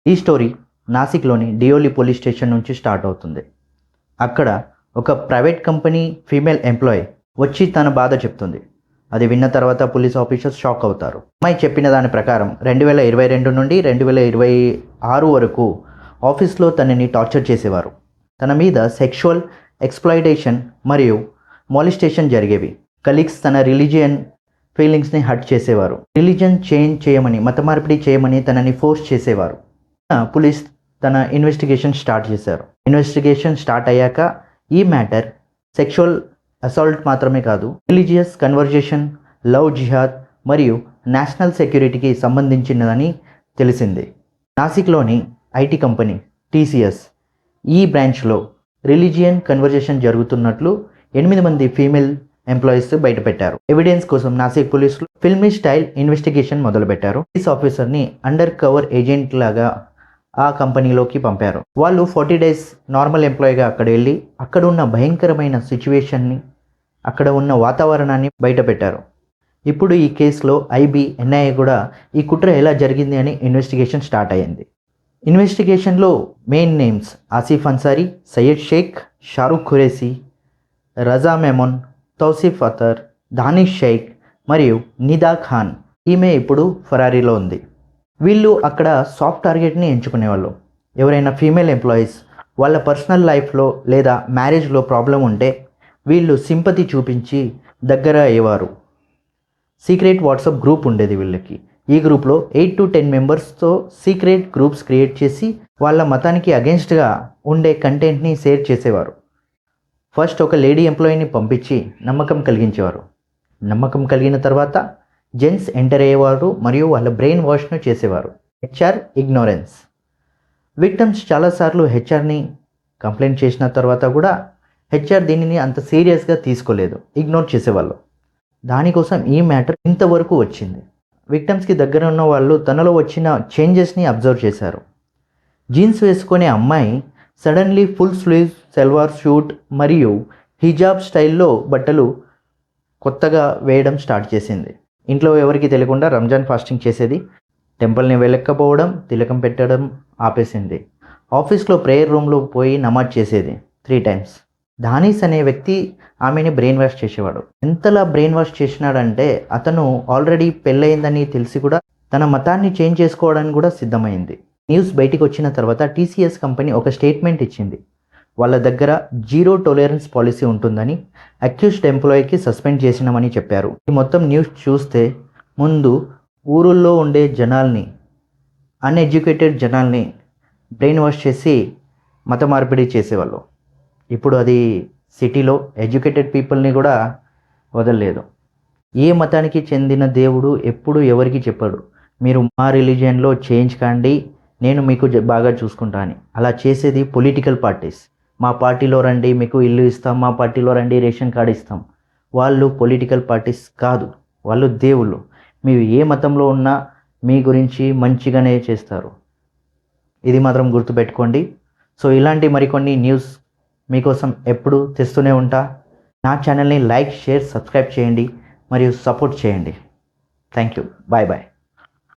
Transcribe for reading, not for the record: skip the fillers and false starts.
ఈ story నాసిక్లోని Deoli police station నుంచి start అవుతుంది. అక్కడ ఒక ప్రైవేట్ కంపెనీ ఫీమేల్ ఎంప్లాయీ వచ్చి తన బాధ చెప్తుంది. అది విన్న తర్వాత పోలీస్ ఆఫీసర్స్ షాక్ అవుతారు. అమ్మాయి చెప్పిన దాని ప్రకారం 2022 నుండి 2026 వరకు ఆఫీస్లో తనని టార్చర్ చేసేవారు. తన మీద సెక్షువల్ ఎక్స్‌ప్లాయిటేషన్ మరియు మాలిస్టేషన్ జరిగేవి. కలీగ్స్ తన రిలీజియన్ ఫీలింగ్స్ని హర్ట్ చేసేవారు. రిలీజియన్ చేంజ్ చేయమని, మత మార్పిడి చేయమని తనని ఫోర్స్ చేసేవారు. పోలీస్ తన ఇన్వెస్టిగేషన్ స్టార్ట్ చేశారు. ఇన్వెస్టిగేషన్ స్టార్ట్ అయ్యాక ఈ మ్యాటర్ సెక్షువల్ అసాల్ట్ మాత్రమే కాదు, రిలీజియస్ కన్వర్జేషన్, లవ్ జిహాద్ మరియు నేషనల్ సెక్యూరిటీకి సంబంధించినదని తెలిసింది. నాసిక్లోని ఐటీ కంపెనీ TCS ఈ బ్రాంచ్లో రిలీజియన్ కన్వర్జేషన్ జరుగుతున్నట్లు 8 మంది ఫీమేల్ ఎంప్లాయీస్ బయటపెట్టారు. ఎవిడెన్స్ కోసం నాసిక్ పోలీసులు ఫిల్మీ స్టైల్ ఇన్వెస్టిగేషన్ మొదలుపెట్టారు. పోలీస్ ఆఫీసర్ని అండర్ కవర్ ఏజెంట్ లాగా ఆ కంపెనీలోకి పంపారు. వాళ్ళు 40 days నార్మల్ ఎంప్లాయీగా అక్కడ వెళ్ళి అక్కడ ఉన్న భయంకరమైన సిచ్యువేషన్ని, అక్కడ ఉన్న వాతావరణాన్ని బయటపెట్టారు. ఇప్పుడు ఈ కేసులో NIA కూడా ఈ కుట్ర ఎలా జరిగింది అని ఇన్వెస్టిగేషన్ స్టార్ట్ అయ్యింది. ఇన్వెస్టిగేషన్లో మెయిన్ నేమ్స్ ఆసిఫ్ అన్సారీ, సయ్యద్ షేక్, షారుఖ్ ఖురేషీ, రజా మెమన్, తౌసిఫ్ అతర్, దానిష్ షేక్ మరియు నిదా ఖాన్. ఈమె ఇప్పుడు ఫరారీలో ఉంది. వీళ్ళు అక్కడ సాఫ్ట్ టార్గెట్ని ఎంచుకునేవాళ్ళు. ఎవరైనా ఫీమేల్ ఎంప్లాయీస్ వాళ్ళ పర్సనల్ లైఫ్లో లేదా మ్యారేజ్లో ప్రాబ్లం ఉంటే వీళ్ళు సింపతి చూపించి దగ్గర అయ్యేవారు. సీక్రెట్ వాట్సాప్ గ్రూప్ ఉండేది వీళ్ళకి. ఈ గ్రూప్లో 8 to 10 మెంబర్స్తో సీక్రెట్ గ్రూప్స్ క్రియేట్ చేసి వాళ్ళ మతానికి అగెన్స్ట్గా ఉండే కంటెంట్ని షేర్ చేసేవారు. ఫస్ట్ ఒక లేడీ ఎంప్లాయీని పంపించి నమ్మకం కలిగించేవారు. నమ్మకం కలిగిన తర్వాత జెంట్స్ ఎంటర్ అయ్యేవారు మరియు వాళ్ళ బ్రెయిన్ వాష్ను చేసేవారు. HR ignorance. విక్టమ్స్ చాలాసార్లు హెచ్ఆర్ని కంప్లైంట్ చేసిన తర్వాత కూడా HR దీనిని అంత సీరియస్గా తీసుకోలేదు, ఇగ్నోర్ చేసేవాళ్ళు. దానికోసం ఈ మ్యాటర్ ఇంతవరకు వచ్చింది. విక్టమ్స్కి దగ్గర ఉన్న వాళ్ళు తనలో వచ్చిన చేంజెస్ని అబ్జర్వ్ చేశారు. జీన్స్ వేసుకునే అమ్మాయి suddenly full sleeve salwar suit మరియు హిజాబ్ స్టైల్లో బట్టలు కొత్తగా వేయడం స్టార్ట్ చేసింది. ఇంట్లో ఎవరికి తెలియకుండా రంజాన్ ఫాస్టింగ్ చేసేది. టెంపుల్ని వెళ్ళకపోవడం, తిలకం పెట్టడం ఆపేసింది. ఆఫీస్లో ప్రేయర్ రూమ్లో పోయి నమాజ్ చేసేది 3 times. దానిస్ అనే వ్యక్తి ఆమెని బ్రెయిన్ వాష్ చేసేవాడు. ఎంతలా బ్రెయిన్ వాష్ చేసినాడంటే అతను ఆల్రెడీ పెళ్ళయిందని తెలిసి కూడా తన మతాన్ని చేంజ్ చేసుకోవడానికి కూడా సిద్ధమైంది. న్యూస్ బయటికి వచ్చిన తర్వాత TCS కంపెనీ ఒక స్టేట్మెంట్ ఇచ్చింది. వాళ్ళ దగ్గర 0 tolerance పాలసీ ఉంటుందని, అక్యూజ్డ్ ఎంప్లాయీకి సస్పెండ్ చేసినామని చెప్పారు. ఈ మొత్తం న్యూస్ చూస్తే ముందు ఊరుల్లో ఉండే జనాల్ని, అన్ఎడ్యుకేటెడ్ జనాల్ని బ్రెయిన్ వాష్ చేసి మత మార్పిడి చేసేవాళ్ళు. ఇప్పుడు అది సిటీలో ఎడ్యుకేటెడ్ పీపుల్ని కూడా వదలలేదు. ఏ మతానికి చెందిన దేవుడు ఎప్పుడు ఎవరికి చెప్పాడు, మీరు మా రిలీజియన్లో చేంజ్ కాండి, నేను మీకు బాగా చూసుకుంటా అని. అలా చేసేది పొలిటికల్ పార్టీస్. మా పార్టీలో రండి, మీకు ఇల్లు ఇస్తాం, మా పార్టీలో రండి, రేషన్ కార్డు ఇస్తాం. వాళ్ళు పొలిటికల్ పార్టీస్ కాదు, వాళ్ళు దేవుళ్ళు. మీరు ఏ మతంలో ఉన్నా మీ గురించి మంచిగానే చేస్తారు. ఇది మాత్రం గుర్తుపెట్టుకోండి. సో ఇలాంటి మరికొన్ని న్యూస్ మీకోసం ఎప్పుడు తెస్తూనే ఉంటా. నా ఛానల్ని లైక్, షేర్, సబ్స్క్రైబ్ చేయండి మరియు సపోర్ట్ చేయండి. Thank you. Bye bye.